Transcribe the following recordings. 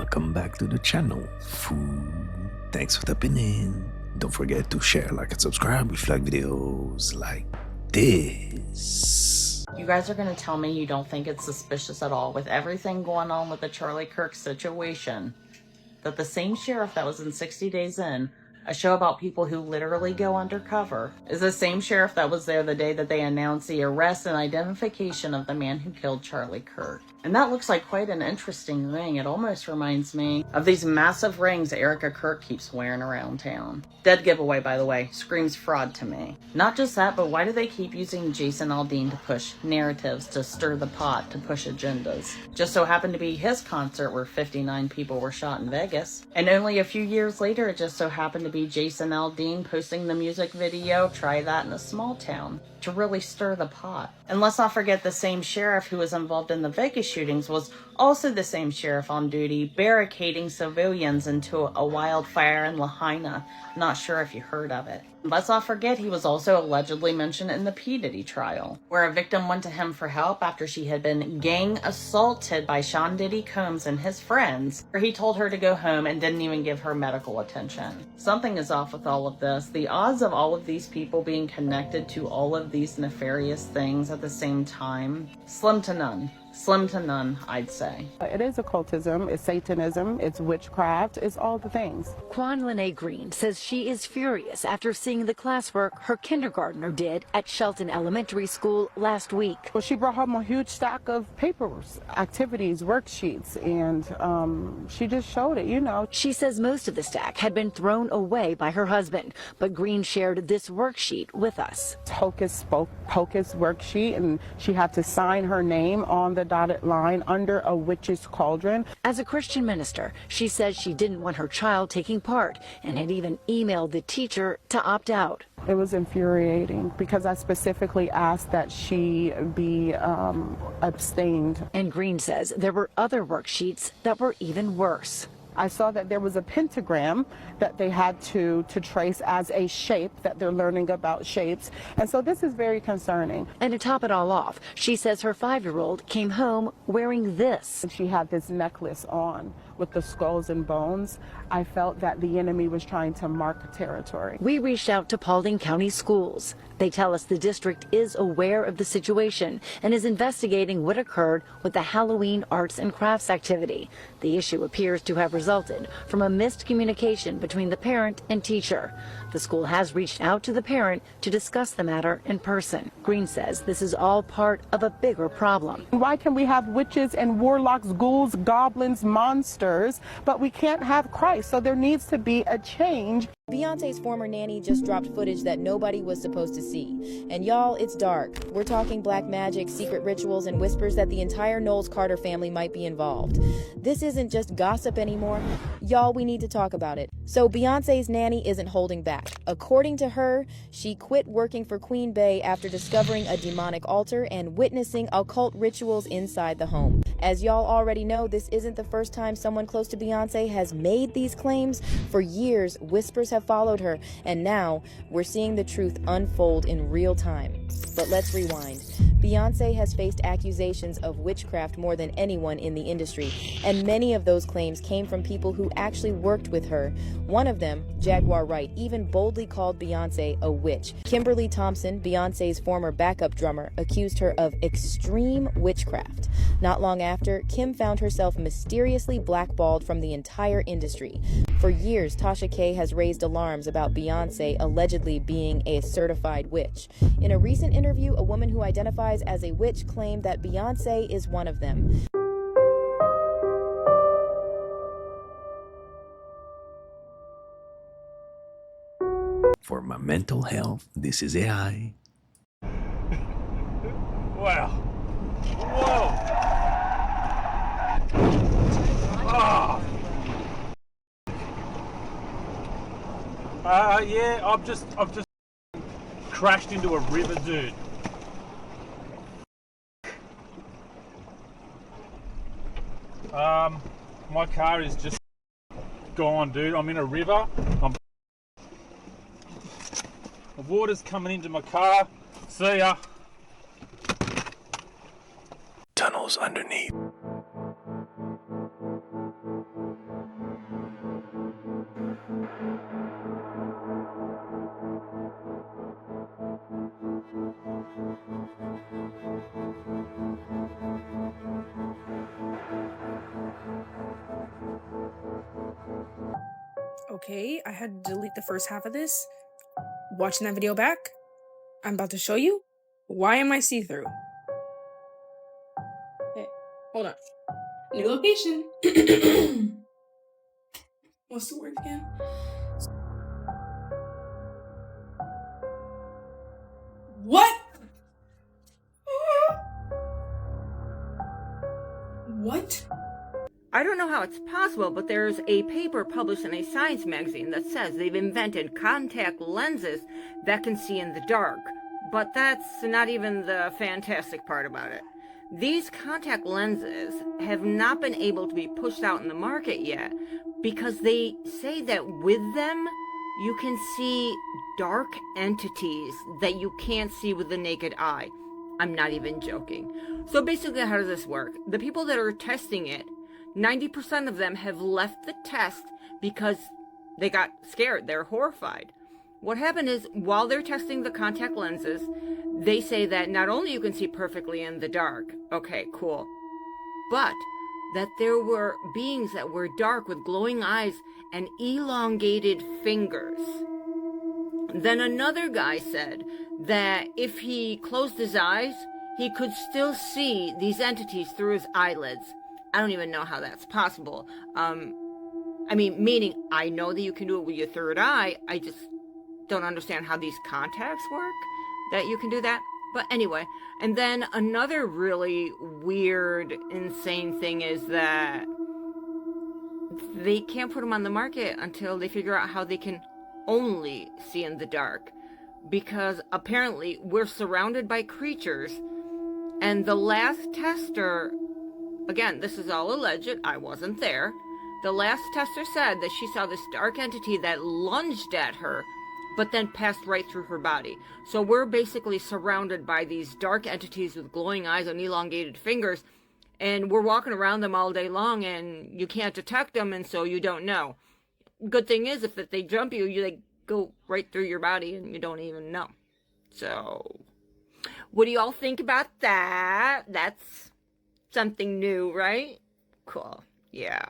welcome back to the channel. Food. Thanks for tapping in. Don't forget to share, like, and subscribe if you like videos like this. You guys are gonna tell me you don't think it's suspicious at all, with everything going on with the Charlie Kirk situation, that the same sheriff that was in 60 Days In, a show about people who literally go undercover, is the same sheriff that was there the day that they announced the arrest and identification of the man who killed Charlie Kirk. And that looks like quite an interesting ring. It almost reminds me of these massive rings Erica Kirk keeps wearing around town. Dead giveaway, by the way. Screams fraud to me. Not just that, but why do they keep using Jason Aldean to push narratives, to stir the pot, to push agendas? Just so happened to be his concert where 59 people were shot in Vegas. And only a few years later, it just so happened to be Jason Aldean posting the music video, "Try That in a Small Town," to really stir the pot. And let's not forget the same sheriff who was involved in the Vegas shootings was also the same sheriff on duty barricading civilians into a wildfire in Lahaina. Not sure if you heard of it. Let's not forget he was also allegedly mentioned in the P. Diddy trial, where a victim went to him for help after she had been gang assaulted by Sean Diddy Combs and his friends, where he told her to go home and didn't even give her medical attention. Something is off with all of this. The odds of all of these people being connected to all of these nefarious things at the same time, slim to none. Slim to none, I'd say. It is occultism, it's Satanism, it's witchcraft, it's all the things. Quan Lene Green says she is furious after seeing the classwork her kindergartner did at Shelton Elementary School last week. Well, she brought home a huge stack of papers, activities, worksheets, and she just showed it, you know. She says most of the stack had been thrown away by her husband, but Green shared this worksheet with us. Hocus pocus worksheet, and she had to sign her name on the dotted line under a witch's cauldron. As a Christian minister, she says she didn't want her child taking part and had even emailed the teacher to opt out. It was infuriating because I specifically asked that she be abstained. And Green says there were other worksheets that were even worse. I saw that there was a pentagram that they had to trace as a shape, that they're learning about shapes. And so this is very concerning. And to top it all off, she says her 5-year-old came home wearing this. She had this necklace on with the skulls and bones. I felt that the enemy was trying to mark territory. We reached out to Paulding County Schools. They tell us the district is aware of the situation and is investigating what occurred with the Halloween arts and crafts activity. The issue appears to have resulted from a missed communication between the parent and teacher. The school has reached out to the parent to discuss the matter in person. Green says this is all part of a bigger problem. Why can we have witches and warlocks, ghouls, goblins, monsters, but we can't have Christ? So there needs to be a change. Beyonce's former nanny just dropped footage that nobody was supposed to see. And y'all, it's dark. We're talking black magic, secret rituals, and whispers that the entire Knowles Carter family might be involved. This isn't just gossip anymore. Y'all, we need to talk about it. So Beyonce's nanny isn't holding back. According to her, she quit working for Queen Bey after discovering a demonic altar and witnessing occult rituals inside the home. As y'all already know, this isn't the first time someone close to Beyonce has made these claims. For years, whispers have followed her, and now we're seeing the truth unfold in real time. But let's rewind. Beyonce has faced accusations of witchcraft more than anyone in the industry, and many of those claims came from people who actually worked with her. One of them, Jaguar Wright, even boldly called Beyonce a witch. Kimberly Thompson, Beyonce's former backup drummer, accused her of extreme witchcraft. Not long after, Kim found herself mysteriously blackballed from the entire industry. For years, Tasha K has raised alarms about Beyonce allegedly being a certified witch. In a recent interview, a woman who identifies as a witch claimed that Beyonce is one of them. For my mental health, this is AI. Wow. Whoa. Oh. Yeah, I've just crashed into a river, dude. My car is just gone, dude. I'm in a river. The water's coming into my car. See ya. Tunnels underneath. Okay, I had to delete the first half of this. Watching that video back, I'm about to show you why am I see-through. Hey, hold on. New location. What's the word again? What? What? I don't know how it's possible, but there's a paper published in a science magazine that says they've invented contact lenses that can see in the dark. But that's not even the fantastic part about it. These contact lenses have not been able to be pushed out in the market yet because they say that with them, you can see dark entities that you can't see with the naked eye. I'm not even joking. So basically, how does this work? The people that are testing it, 90% of them have left the test because they got scared. They're horrified. What happened is, while they're testing the contact lenses, they say that not only you can see perfectly in the dark, okay, cool, but that there were beings that were dark with glowing eyes and elongated fingers. Then another guy said that if he closed his eyes, he could still see these entities through his eyelids. I don't even know how that's possible. Meaning I know that you can do it with your third eye. I just don't understand how these contacts work, that you can do that. But anyway, and then another really weird, insane thing is that they can't put them on the market until they figure out how they can only see in the dark. Because apparently we're surrounded by creatures, and the last tester, again, this is all alleged, I wasn't there. The last tester said that she saw this dark entity that lunged at her, but then passed right through her body. So we're basically surrounded by these dark entities with glowing eyes and elongated fingers, and we're walking around them all day long, and you can't detect them, and so you don't know. Good thing is, if they jump you, they go right through your body, and you don't even know. So, what do y'all think about that? That's something new, right? Cool. Yeah.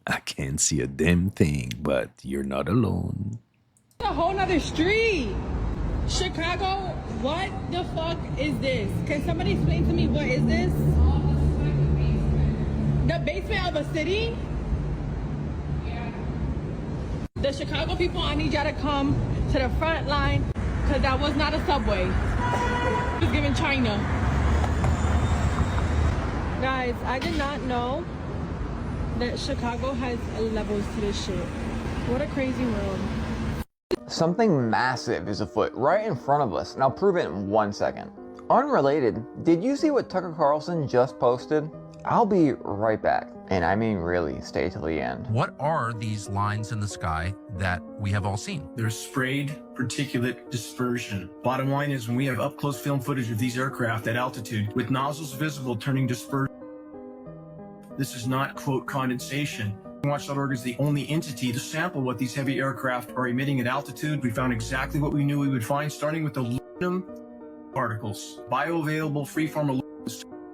I can't see a damn thing, but you're not alone. A whole nother street. Chicago, what the fuck is this? Can somebody explain to me what is this? The basement of a city? Yeah. The Chicago people, I need y'all to come to the front line, because that was not a subway. It was given China. Guys, I did not know that Chicago has levels to this shit. What a crazy world. Something massive is afoot right in front of us, and I'll prove it in 1 second. Unrelated, did you see what Tucker Carlson just posted? I'll be right back, and I mean really, stay till the end. What are these lines in the sky that we have all seen? There's sprayed particulate dispersion. Bottom line is, when we have up-close film footage of these aircraft at altitude with nozzles visible turning dispersion, this is not, quote, condensation. Watch.org is the only entity to sample what these heavy aircraft are emitting at altitude. We found exactly what we knew we would find, starting with the aluminum particles. Bioavailable freeform aluminum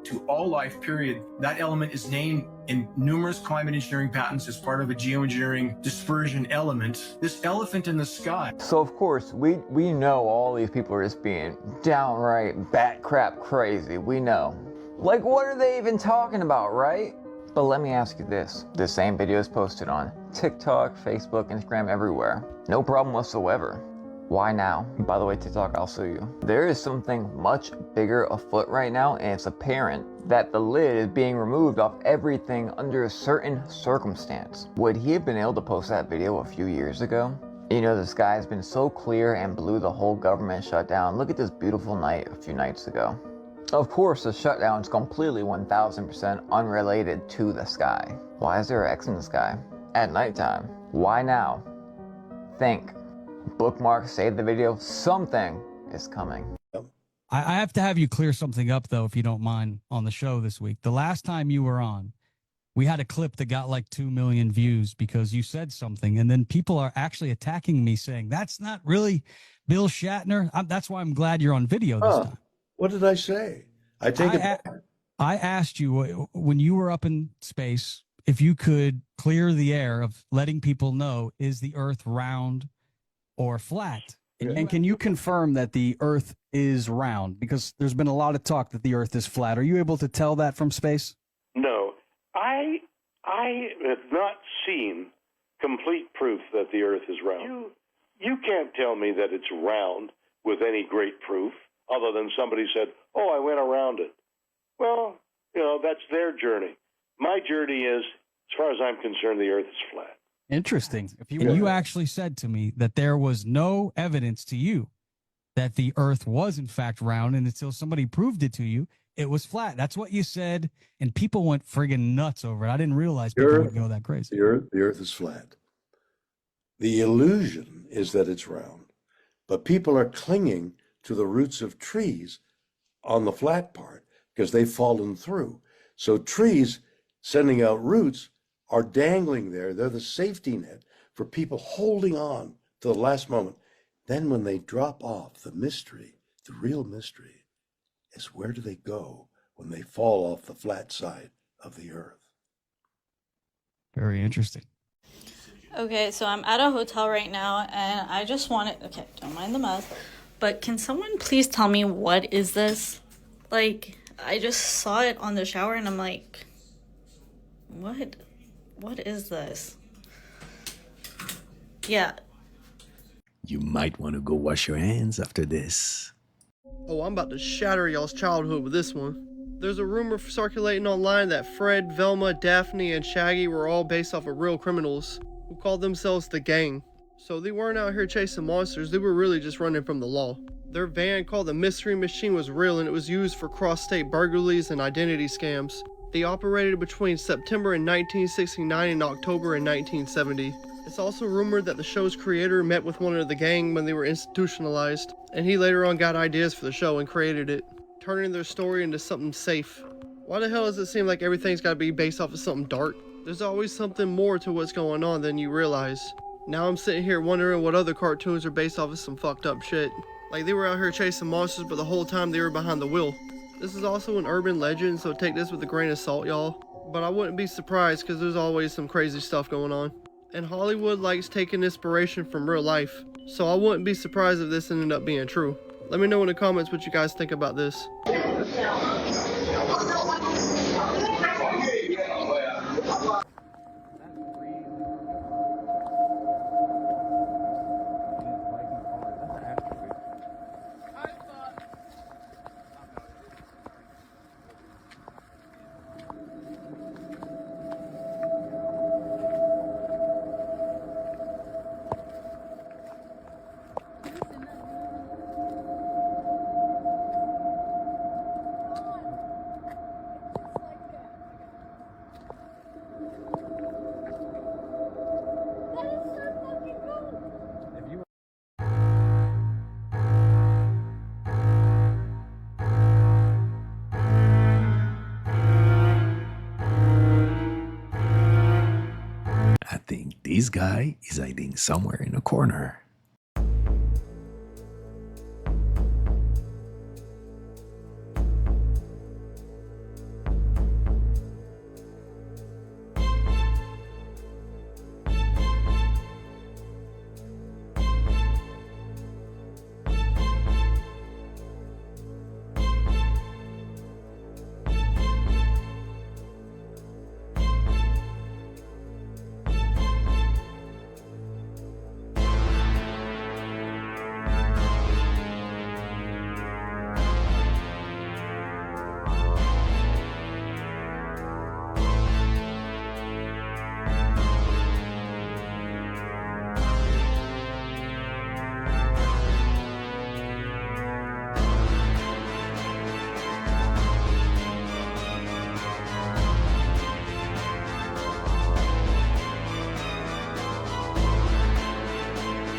to all life, period. That element is named in numerous climate engineering patents as part of a geoengineering dispersion element. This elephant in the sky. So of course, we know all these people are just being downright bat crap crazy. We know. Like, what are they even talking about, right? But let me ask you this. The same video is posted on TikTok, Facebook, Instagram, everywhere. No problem whatsoever. Why now? By the way, TikTok, I'll sue you. There is something much bigger afoot right now, and it's apparent that the lid is being removed off everything under a certain circumstance. Would he have been able to post that video a few years ago? You know, the sky has been so clear and blue, the whole government shut down. Look at this beautiful night a few nights ago. Of course, the shutdown is completely 1000% unrelated to the sky. Why is there an X in the sky at nighttime? Why now? Think. Bookmark, save the video. Something is coming. I have to have you clear something up, though, if you don't mind, on the show this week. The last time you were on, we had a clip that got like 2 million views because you said something, and then people are actually attacking me saying, that's not really Bill Shatner. That's why I'm glad you're on video this time. What did I say? I take it back. I asked you when you were up in space if you could clear the air of letting people know, is the Earth round or flat? And can you confirm that the Earth is round? Because there's been a lot of talk that the Earth is flat. Are you able to tell that from space? No. I have not seen complete proof that the Earth is round. You can't tell me that it's round with any great proof, other than somebody said, oh, I went around it. Well, that's their journey. My journey is, as far as I'm concerned, the Earth is flat. Interesting. You actually said to me that there was no evidence to you that the Earth was in fact round, and until somebody proved it to you, it was flat. That's what you said, and people went friggin' nuts over it. I didn't realize people would go that crazy. The Earth is flat. The illusion is that it's round, but people are clinging to the roots of trees on the flat part because they've fallen through. So trees sending out roots are dangling there. They're the safety net for people holding on to the last moment. Then when they drop off, the mystery, the real mystery, is where do they go when they fall off the flat side of the Earth? Very interesting. Okay, so I'm at a hotel right now, and I just wanted... Okay, don't mind the mess. But can someone please tell me what is this? Like, I just saw it on the shower, and I'm like, what is this? Yeah. You might want to go wash your hands after this. Oh, I'm about to shatter y'all's childhood with this one. There's a rumor circulating online that Fred, Velma, Daphne, and Shaggy were all based off of real criminals who called themselves the Gang. So they weren't out here chasing monsters, they were really just running from the law. Their van called the Mystery Machine was real, and it was used for cross-state burglaries and identity scams. They operated between September in 1969 and October in 1970. It's also rumored that the show's creator met with one of the gang when they were institutionalized, and he later on got ideas for the show and created it, turning their story into something safe. Why the hell does it seem like everything's gotta be based off of something dark? There's always something more to what's going on than you realize. Now I'm sitting here wondering what other cartoons are based off of some fucked up shit. Like they were out here chasing monsters, but the whole time they were behind the wheel. This is also an urban legend, so take this with a grain of salt, y'all. But I wouldn't be surprised because there's always some crazy stuff going on. And Hollywood likes taking inspiration from real life, so I wouldn't be surprised if this ended up being true. Let me know in the comments what you guys think about this. I think this guy is hiding somewhere in a corner.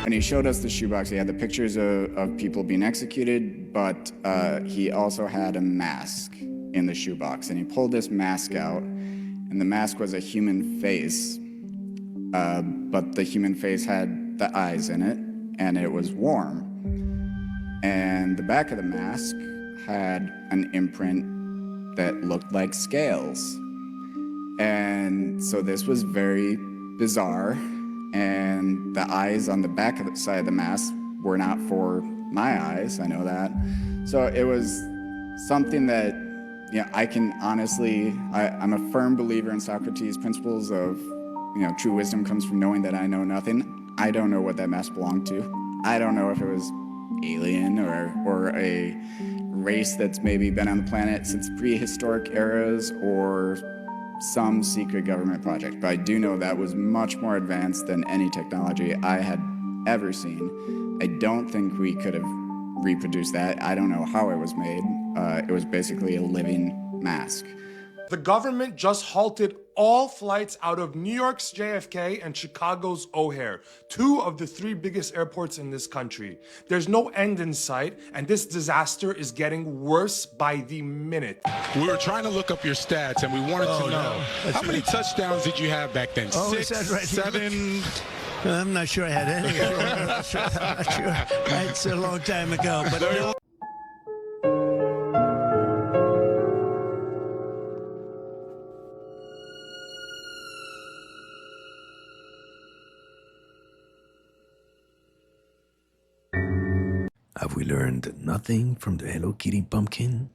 When he showed us the shoebox, he had the pictures of people being executed, but he also had a mask in the shoebox. And he pulled this mask out, and the mask was a human face, but the human face had the eyes in it, and it was warm. And the back of the mask had an imprint that looked like scales. And so this was very bizarre. And the eyes on the back of the side of the mask were not for my eyes, I know that. So it was something that, I can honestly, I'm a firm believer in Socrates' principles of, true wisdom comes from knowing that I know nothing. I don't know what that mask belonged to. I don't know if it was alien or a race that's maybe been on the planet since prehistoric eras or some secret government project, but I do know that was much more advanced than any technology I had ever seen. I don't think we could have reproduced that. I don't know how it was made. It was basically a living mask. The government just halted all flights out of New York's JFK and Chicago's O'Hare, 2 of the 3 biggest airports in this country. There's no end in sight, and this disaster is getting worse by the minute. We were trying to look up your stats, and we wanted to know, how many touchdowns did you have back then? 6, is that right? 7? I'm not sure I had any. I'm not sure. It's a long time ago, but no. Have we learned nothing from the Hello Kitty pumpkin?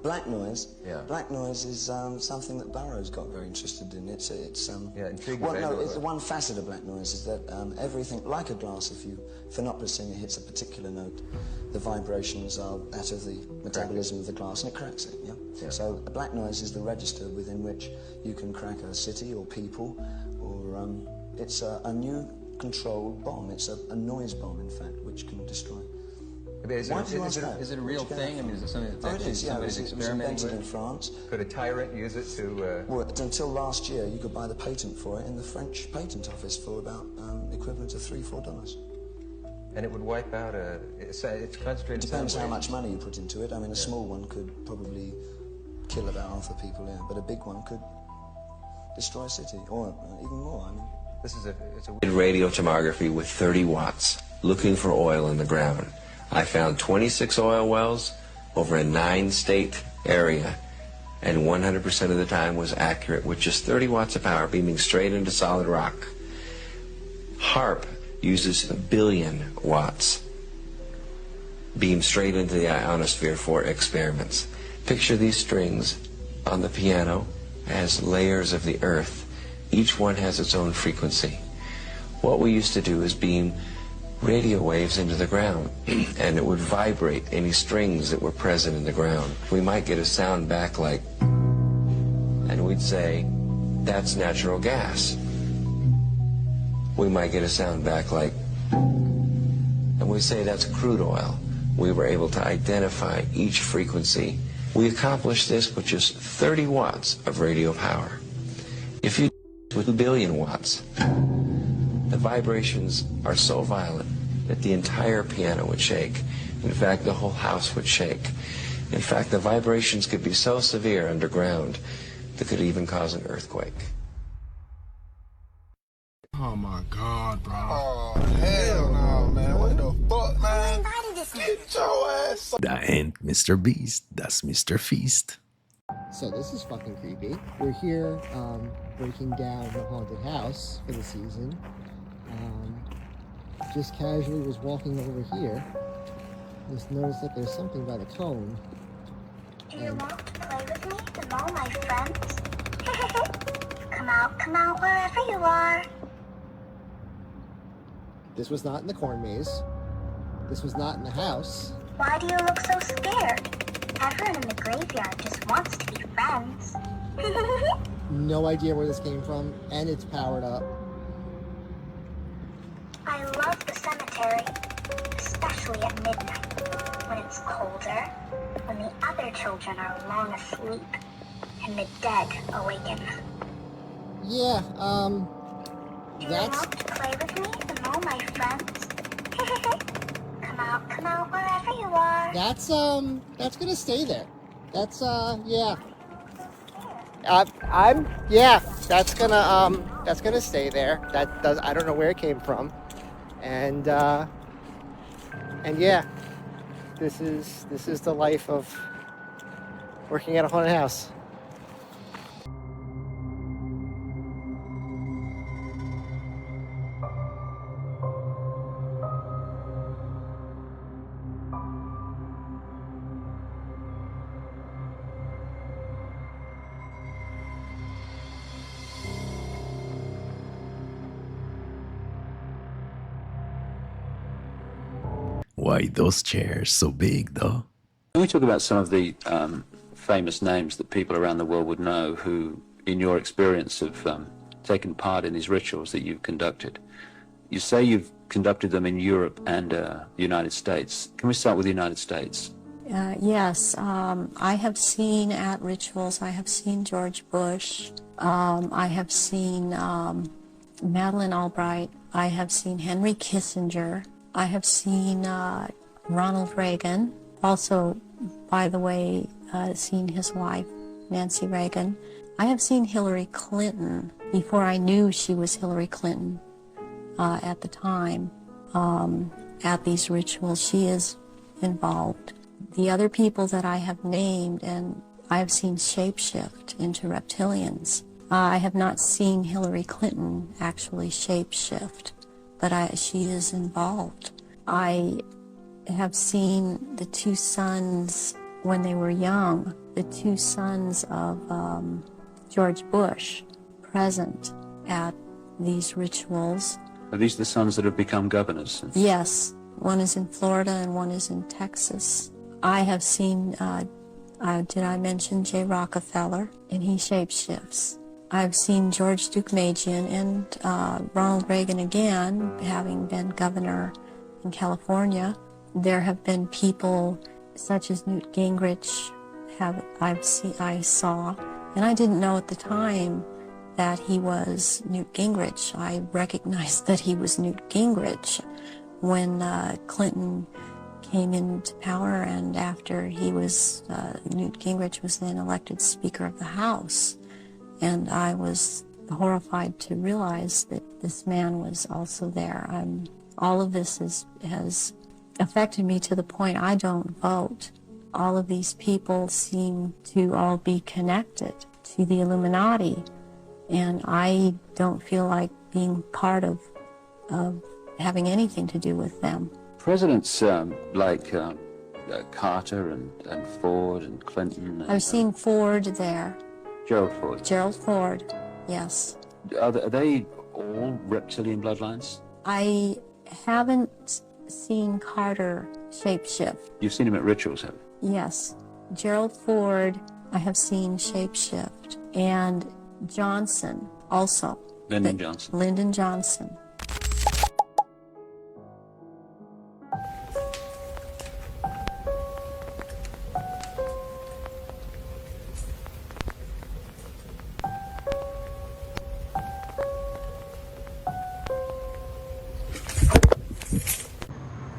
Black noise. Yeah. Black noise is something that Burroughs got very interested in. It's intriguing. Well, no, it's the one facet of black noise is that everything, like a glass, if you opera singer hits a particular note, the vibrations are that of the metabolism of the glass, and it cracks it. Yeah. So a black noise is the register within which you can crack a city or people, or it's a new controlled bomb. It's a noise bomb, in fact, which can destroy. Is it a real thing? I mean, is it something that's actually somebody's experimenting with? In France. Could a tyrant use it to... Well, until last year, you could buy the patent for it in the French patent office for about equivalent of $3-4. And it would wipe out it's concentrated... It depends how much money you put into it. I mean, a small one could probably kill about half the people here, but a big one could destroy a city, or even more. I mean, it's a radio tomography with 30 watts, looking for oil in the ground. I found 26 oil wells over a 9-state area, and 100% of the time was accurate with just 30 watts of power beaming straight into solid rock. HARP uses 1 billion watts beamed straight into the ionosphere for experiments. Picture these strings on the piano as layers of the earth. Each one has its own frequency. What we used to do is beam radio waves into the ground, and it would vibrate any strings that were present in the ground. We might get a sound back like, and we'd say, that's natural gas. We might get a sound back like, and we say that's crude oil. We were able to identify each frequency. We accomplished this with just 30 watts of radio power. If you with 1 billion watts, the vibrations are so violent that the entire piano would shake. In fact, the whole house would shake. In fact, the vibrations could be so severe underground that could even cause an earthquake. Oh my God, bro. Oh, hell no, man. What the fuck, man? Get your ass. That ain't Mr. Beast, that's Mr. Feast. So this is fucking creepy. We're here breaking down the haunted house for the season. Just casually was walking over here Just noticed that there's something by the cone. Do you want to play with me and all my friends? Come out wherever you are. This was not in the corn maze. This was not in the house. Why do you look so scared? Everyone in the graveyard just wants to be friends. No idea where this came from, and it's powered up. I love the cemetery, especially at midnight, when it's colder, when the other children are long asleep, and the dead awaken. Yeah, Do you want to play with me and all my friends? Come out wherever you are. That's gonna stay there. That's, yeah. That's gonna stay there. I don't know where it came from. And yeah, this is the life of working at a haunted house. Why those chairs so big, though? Can we talk about some of the famous names that people around the world would know who, in your experience, have taken part in these rituals that you've conducted? You say you've conducted them in Europe and the United States. Can we start with the United States? Yes, I have seen at rituals, I have seen George Bush, I have seen Madeleine Albright, I have seen Henry Kissinger, I have seen Ronald Reagan, also, by the way, seen his wife, Nancy Reagan. I have seen Hillary Clinton before I knew she was Hillary Clinton at the time. At these rituals, she is involved. The other people that I have named, and I have seen shapeshift into reptilians. I have not seen Hillary Clinton actually shapeshift, but she is involved. I have seen the two sons when they were young, the two sons of George Bush present at these rituals. Are these the sons that have become governors? Yes, one is in Florida and one is in Texas. I have seen, did I mention J. Rockefeller? And he shapeshifts. I've seen George Deukmejian and Ronald Reagan again, having been governor in California. There have been people such as Newt Gingrich I saw, and I didn't know at the time that he was Newt Gingrich. I recognized that he was Newt Gingrich when Clinton came into power, and after he was, Newt Gingrich was then elected Speaker of the House. And I was horrified to realize that this man was also there. All of this has affected me to the point I don't vote. All of these people seem to all be connected to the Illuminati, and I don't feel like being part of having anything to do with them. Presidents like Carter and Ford and Clinton. I've seen Ford there. Gerald Ford. Gerald Ford, yes. Are they all reptilian bloodlines? I haven't seen Carter shapeshift. You've seen him at rituals, have you? Yes. Gerald Ford, I have seen shapeshift. And Johnson also. Lyndon Johnson. Lyndon Johnson.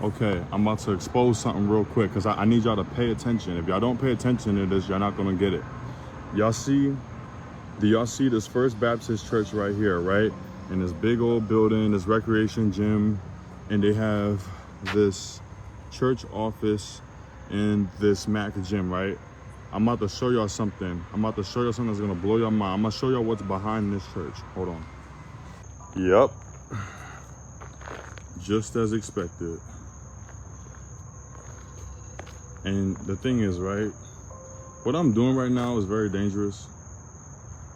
Okay, I'm about to expose something real quick because I need y'all to pay attention. If y'all don't pay attention to this, y'all not gonna get it. Do y'all see this First Baptist Church right here, right? In this big old building, this recreation gym, and they have this church office and this Mac gym, right? I'm about to show y'all something. I'm about to show y'all something that's gonna blow your mind. I'm gonna show y'all what's behind this church. Hold on. Yep. Just as expected. And the thing is, right, what I'm doing right now is very dangerous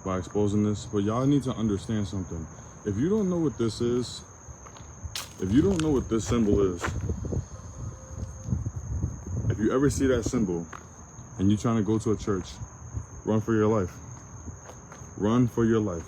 by exposing this, but y'all need to understand something. If you don't know what this is, if you don't know what this symbol is, if you ever see that symbol and you're trying to go to a church, run for your life. Run for your life.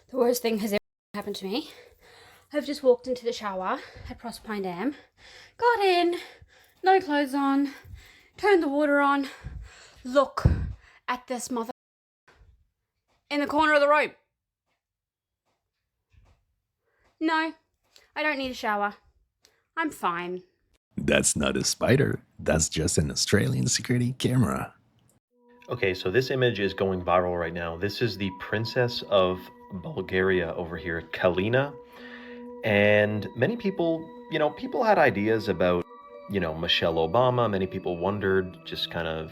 The worst thing has ever happened to me. I've just walked into the shower at Proserpine Dam, got in, no clothes on, turned the water on. Look at this mother in the corner of the room. No, I don't need a shower. I'm fine. That's not a spider. That's just an Australian security camera. Okay, so this image is going viral right now. This is the Princess of Bulgaria over here, Kalina. And many people, people had ideas about, Michelle Obama. Many people wondered, just kind of,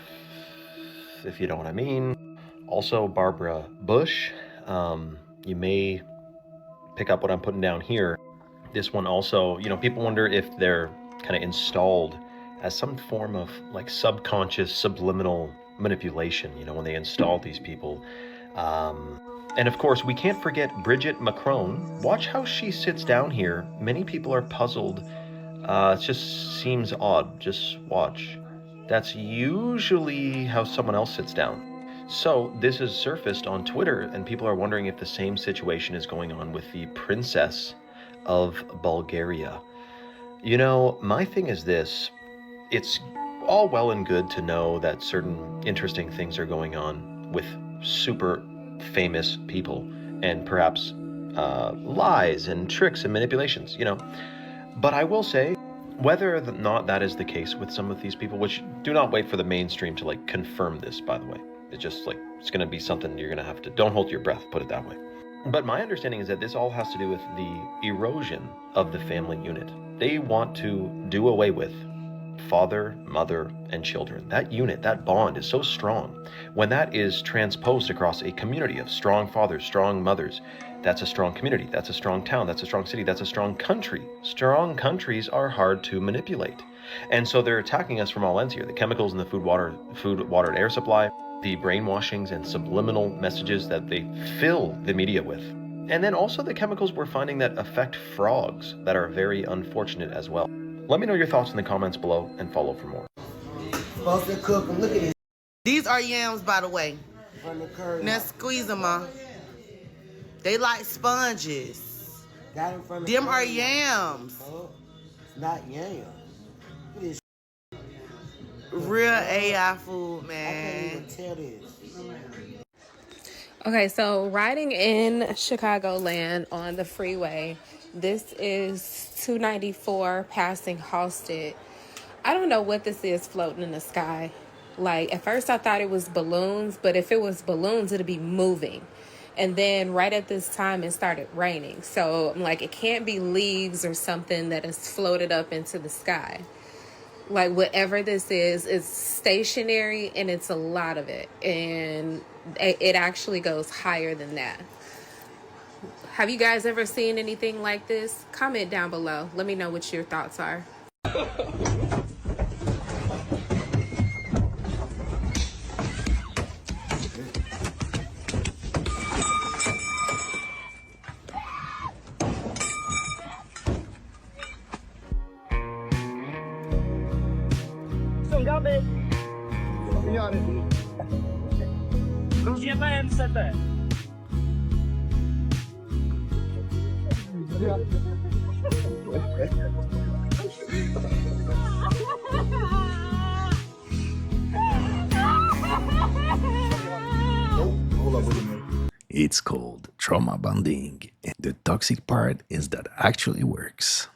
if you know what I mean. Also, Barbara Bush. You may pick up what I'm putting down here. This one also, people wonder if they're kind of installed as some form of like subconscious, subliminal manipulation, when they install these people. And of course, we can't forget Brigitte Macron. Watch how she sits down here. Many people are puzzled. It just seems odd. Just watch. That's usually how someone else sits down. So this has surfaced on Twitter, and people are wondering if the same situation is going on with the Princess of Bulgaria. My thing is this. It's all well and good to know that certain interesting things are going on with super famous people and perhaps lies and tricks and manipulations, But I will say, whether or not that is the case with some of these people, which do not wait for the mainstream to confirm this, by the way. It's just it's going to be something you're going to have to, don't hold your breath, put it that way. But my understanding is that this all has to do with the erosion of the family unit. They want to do away with father, mother, and children. That unit, that bond is so strong. When that is transposed across a community of strong fathers, strong mothers, that's a strong community, that's a strong town, that's a strong city, that's a strong country. Strong countries are hard to manipulate. And so they're attacking us from all ends here. The chemicals in the food, water, and air supply, the brainwashings and subliminal messages that they fill the media with. And then also the chemicals we're finding that affect frogs that are very unfortunate as well. Let me know your thoughts in the comments below and follow for more. Supposed to cook them. Look at this. These are yams, by the way. Now squeeze them, ma. They like sponges. Got them from them are yams. Oh, it's not yams. Look at this. Real AI food, man. I can't even tell this. Okay, so riding in Chicagoland on the freeway, this is 294 passing Halsted. I don't know what this is floating in the sky. At first I thought it was balloons, but if it was balloons, it'd be moving. And then right at this time, it started raining. So I'm it can't be leaves or something that is floated up into the sky. Whatever this is, it's stationary and it's a lot of it. And it actually goes higher than that. Have you guys ever seen anything like this? Comment down below. Let me know what your thoughts are. Hold up, wait a minute. It's called trauma bonding, and the toxic part is that actually works.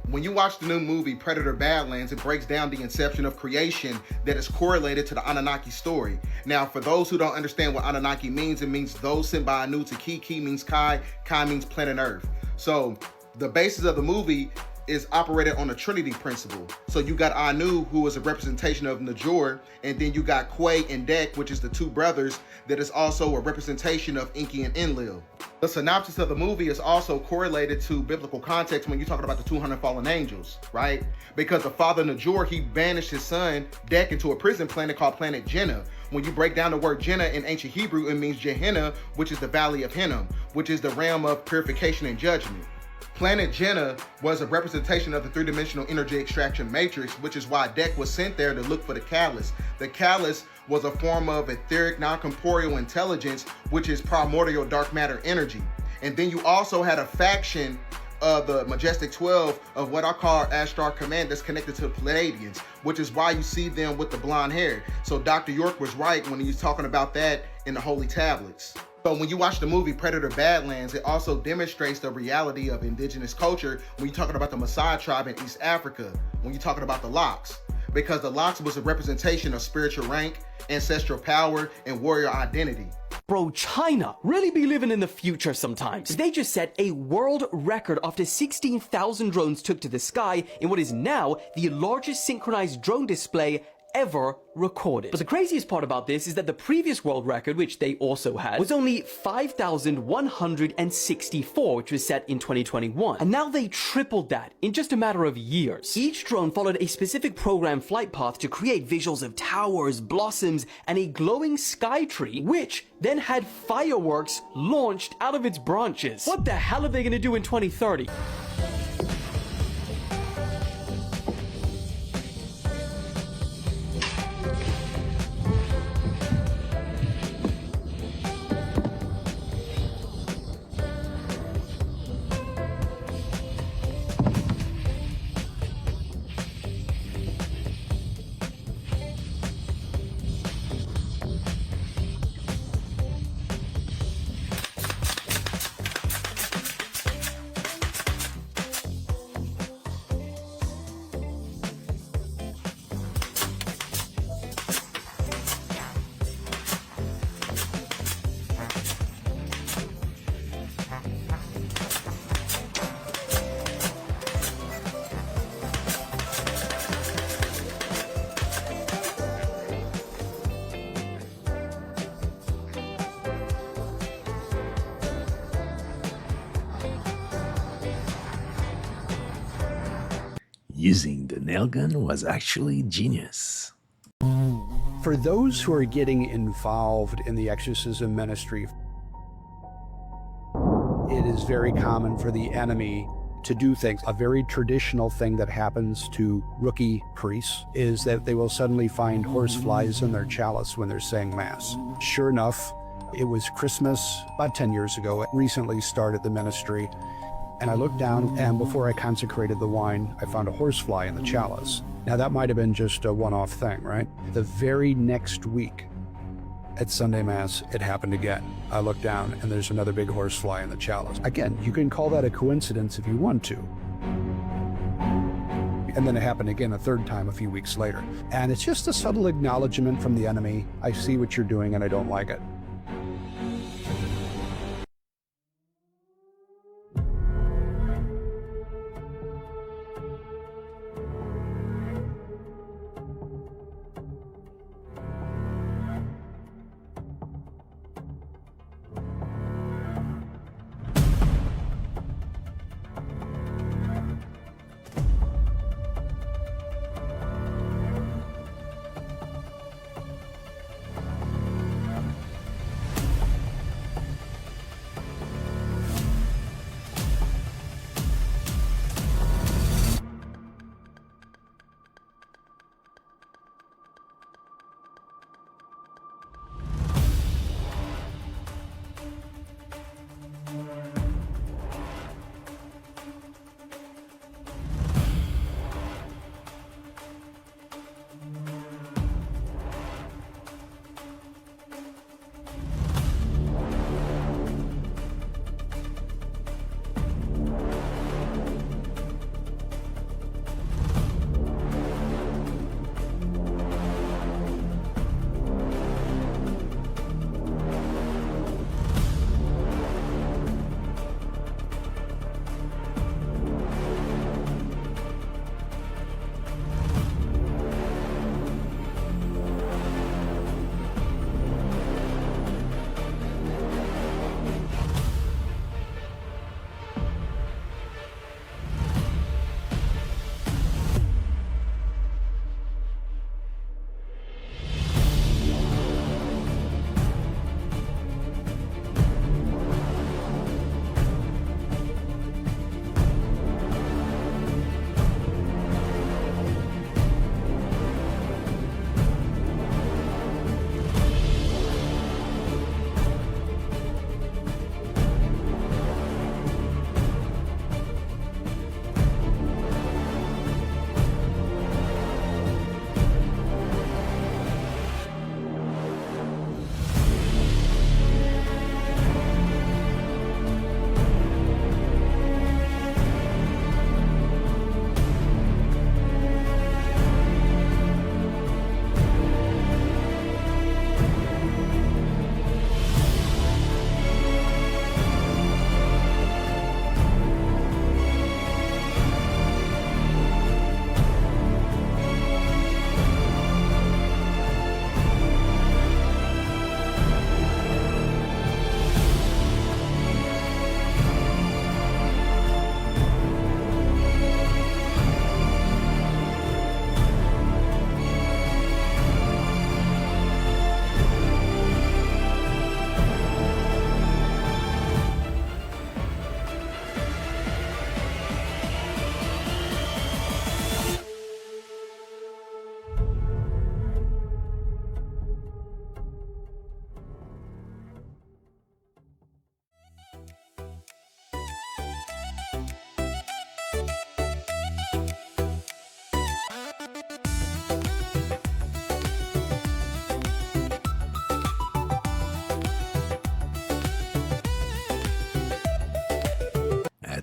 When you watch the new movie Predator Badlands, it breaks down the inception of creation that is correlated to the Anunnaki story. Now, for those who don't understand what Anunnaki means, it means those sent by Anu to Ki. Ki means Kai. Kai means planet Earth. So the basis of the movie is operated on the Trinity principle. So you got Anu, who is a representation of Najor, and then you got Quay and Dek, which is the two brothers, that is also a representation of Enki and Enlil. The synopsis of the movie is also correlated to biblical context when you're talking about the 200 fallen angels, right? Because the father Najor, he banished his son Dek into a prison planet called Planet Jenna. When you break down the word Jenna in ancient Hebrew, it means Gehenna, which is the valley of Hinnom, which is the realm of purification and judgment. Planet Jenna was a representation of the three-dimensional energy extraction matrix, which is why Dek was sent there to look for the Callus. The Callus was a form of etheric, non-corporeal intelligence, which is primordial dark matter energy. And then you also had a faction of the Majestic 12 of what I call Ashtar Command that's connected to the Pleiadians, which is why you see them with the blonde hair. So Dr. York was right when he was talking about that in the Holy Tablets. So when you watch the movie Predator Badlands, it also demonstrates the reality of indigenous culture when you're talking about the Maasai tribe in East Africa, when you're talking about the Lox. Because the Lox was a representation of spiritual rank, ancestral power, and warrior identity. Bro, China really be living in the future sometimes. They just set a world record after 16,000 drones took to the sky in what is now the largest synchronized drone display ever recorded. But the craziest part about this is that the previous world record, which they also had, was only 5,164, which was set in 2021. And now they tripled that in just a matter of years. Each drone followed a specific programmed flight path to create visuals of towers, blossoms, and a glowing sky tree, which then had fireworks launched out of its branches. What the hell are they gonna do in 2030? Using the nail gun was actually genius. For those who are getting involved in the exorcism ministry, it is very common for the enemy to do things. A very traditional thing that happens to rookie priests is that they will suddenly find horseflies in their chalice when they're saying mass. Sure enough, it was Christmas about 10 years ago. I recently started the ministry, and I looked down, and before I consecrated the wine, I found a horsefly in the chalice. Now that might have been just a one-off thing, right? The very next week at Sunday Mass, it happened again. I looked down and there's another big horsefly in the chalice. Again, you can call that a coincidence if you want to. And then it happened again a third time a few weeks later. And it's just a subtle acknowledgement from the enemy. I see what you're doing and I don't like it.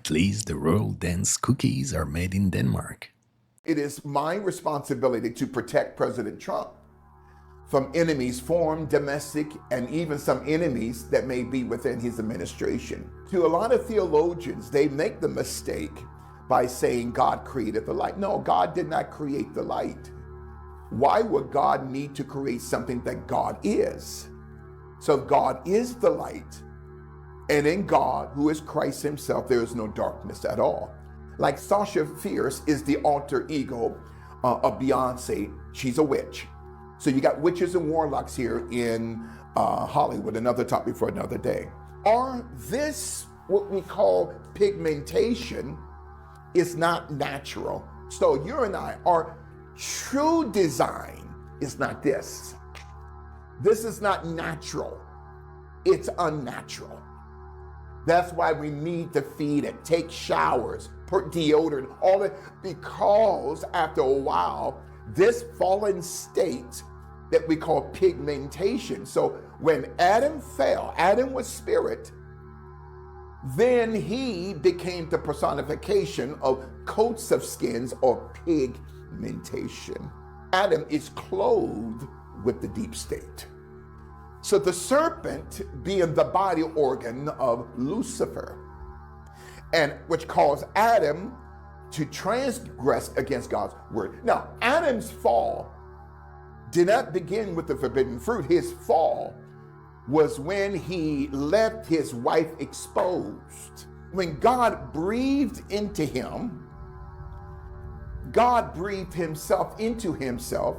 At least the royal dance cookies are made in Denmark. It is my responsibility to protect President Trump from enemies, foreign, domestic, and even some enemies that may be within his administration. To a lot of theologians, they make the mistake by saying God created the light. No, God did not create the light. Why would God need to create something that God is? So God is the light, and in God, who is Christ himself, there is no darkness at all. Like Sasha Fierce is the alter ego of Beyonce. She's a witch. So you got witches and warlocks here in Hollywood, another topic for another day. Or this, what we call pigmentation, is not natural. So you and I, our true design is not this. This is not natural. It's unnatural. That's why we need to feed it, take showers, put deodorant, all that, because after a while, this fallen state that we call pigmentation. So when Adam fell, Adam was spirit, then he became the personification of coats of skins or pigmentation. Adam is clothed with the deep state. So the serpent being the body organ of Lucifer, and which caused Adam to transgress against God's word. Now, Adam's fall did not begin with the forbidden fruit. His fall was when he left his wife exposed. When God breathed into him, God breathed himself into himself,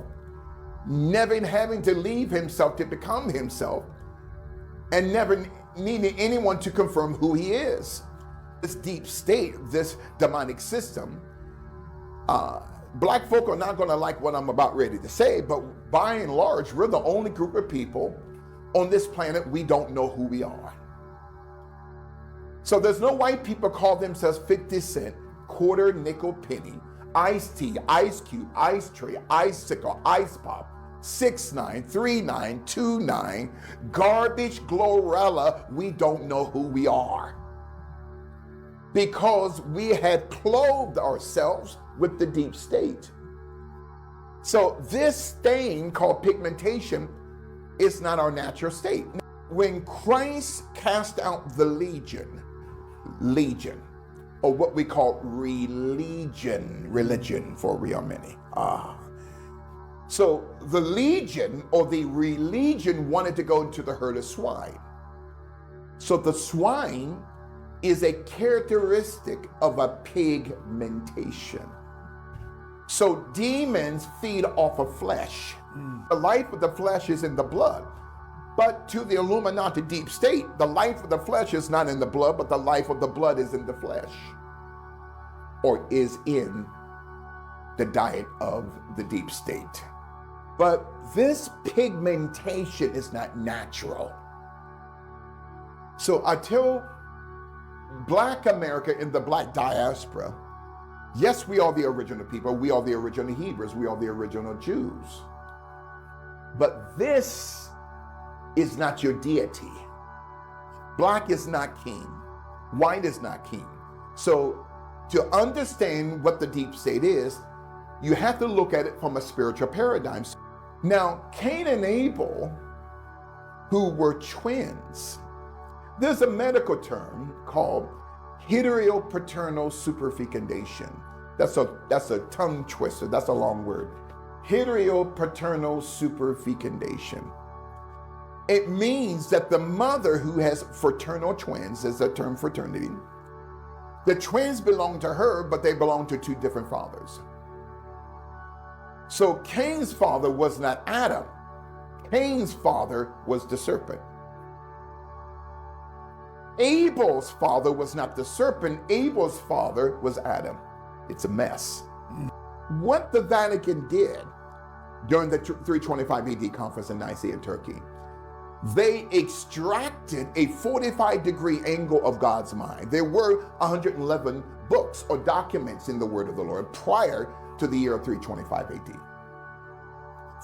never having to leave himself to become himself, and never needing anyone to confirm who he is. This deep state, this demonic system, black folk are not going to like what I'm about ready to say, but by and large, we're the only group of people on this planet we don't know who we are. So there's no white people call themselves 50 cent, quarter, nickel, penny, iced tea, ice cube, ice tray, icicle, ice pop, 6'9", 3'9", 2'9", garbage, Glorilla. We don't know who we are, because we had clothed ourselves with the deep state. So this stain called pigmentation is not our natural state. When Christ cast out the legion, or what we call religion for real many. So the legion or the religion wanted to go into the herd of swine. So the swine is a characteristic of a pigmentation. So demons feed off of flesh. The life of the flesh is in the blood. But to the Illuminati deep state, the life of the flesh is not in the blood, but the life of the blood is in the flesh, or is in the diet of the deep state. But this pigmentation is not natural. So I tell Black America in the Black diaspora, yes, we are the original people. We are the original Hebrews. We are the original Jews. But this is not your deity. Black is not king. White is not king. So to understand what the deep state is, you have to look at it from a spiritual paradigm. Now, Cain and Abel, who were twins, there's a medical term called heteropaternal superfecundation. That's a tongue twister. That's a long word. Heteropaternal superfecundation. It means that the mother who has fraternal twins, is a term fraternity, the twins belong to her, but they belong to two different fathers. So Cain's father was not Adam. Cain's father was the serpent. Abel's father was not the serpent. Abel's father was Adam. It's a mess. What the Vatican did during the 325 AD conference in Nicaea, Turkey, they extracted a 45-degree angle of God's mind. There were 111 books or documents in the word of the Lord prior to the year of 325 AD.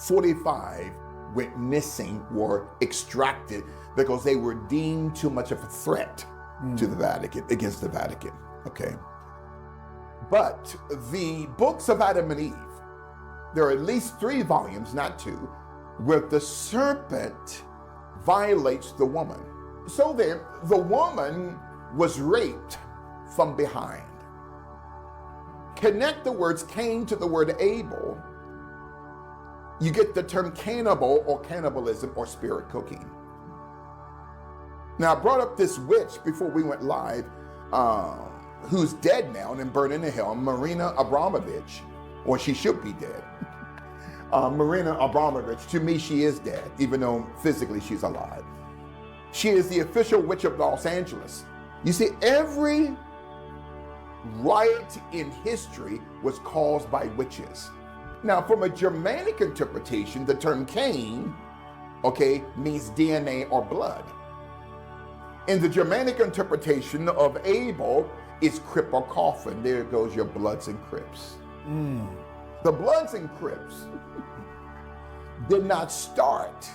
45 went missing, were extracted because they were deemed too much of a threat to the Vatican, against the Vatican. Okay. But the books of Adam and Eve, there are at least 3 volumes, not 2, where the serpent violates the woman. So then, the woman was raped from behind. Connect the words Cain to the word Abel, you get the term cannibal or cannibalism or spirit cooking. Now, I brought up this witch before we went live, who's dead now and burned in hell, Marina Abramovich, or she should be dead. Marina Abramovich, to me, she is dead, even though physically she's alive. She is the official witch of Los Angeles. You see, every riot in history was caused by witches. Now, from a Germanic interpretation, the term Cain, okay, means DNA or blood. In the Germanic interpretation of Abel, is Crip or coffin. There goes your Bloods and Crips. The Bloods and Crips did not start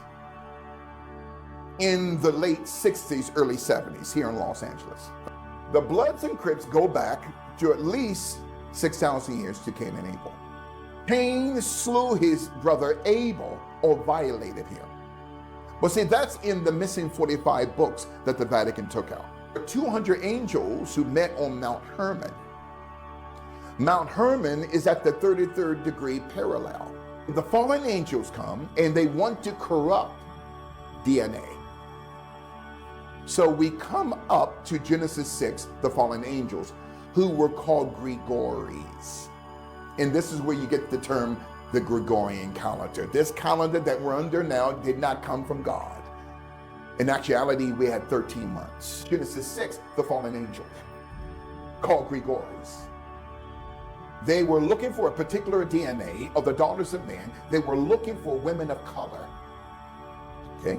in the late 60s, early 70s here in Los Angeles. The Bloods and Crips go back to at least 6,000 years to Cain and Abel. Cain slew his brother Abel or violated him. But see, that's in the missing 45 books that the Vatican took out. There are 200 angels who met on Mount Hermon. Mount Hermon is at the 33rd degree parallel. The fallen angels come and they want to corrupt DNA. So we come up to Genesis 6, the fallen angels, who were called Gregories. And this is where you get the term the Gregorian calendar. This calendar that we're under now did not come from God. In actuality, we had 13 months. Genesis 6, the fallen angels, called Gregories. They were looking for a particular DNA of the daughters of man. They were looking for women of color. Okay?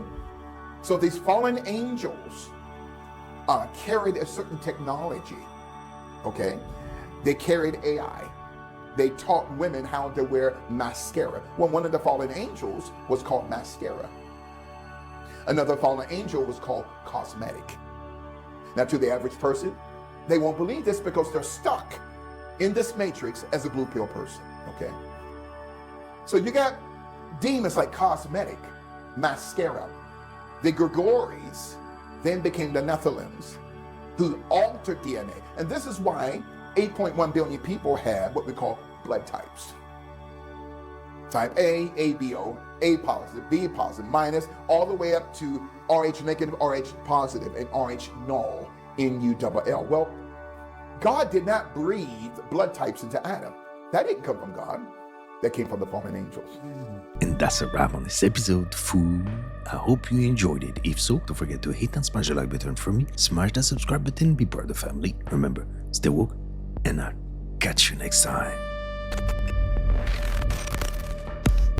So these fallen angels carried a certain technology. Okay? They carried AI. They taught women how to wear mascara. Well, one of the fallen angels was called mascara. Another fallen angel was called cosmetic. Now, to the average person, they won't believe this because they're stuck in this matrix as a blue pill person, okay? So you got demons like cosmetic, mascara. The Gregories then became the Nephilims, who altered DNA. And this is why 8.1 billion people have what we call blood types. Type A, ABO, A positive, B positive, minus, all the way up to RH negative, RH positive, and RH null, NULL. Well, God did not breathe blood types into Adam. That didn't come from God. That came from the fallen angels. And that's a wrap on this episode, fool. I hope you enjoyed it. If so, don't forget to hit and smash the like button for me, smash that subscribe button, be part of the family. Remember, stay woke, and I'll catch you next time.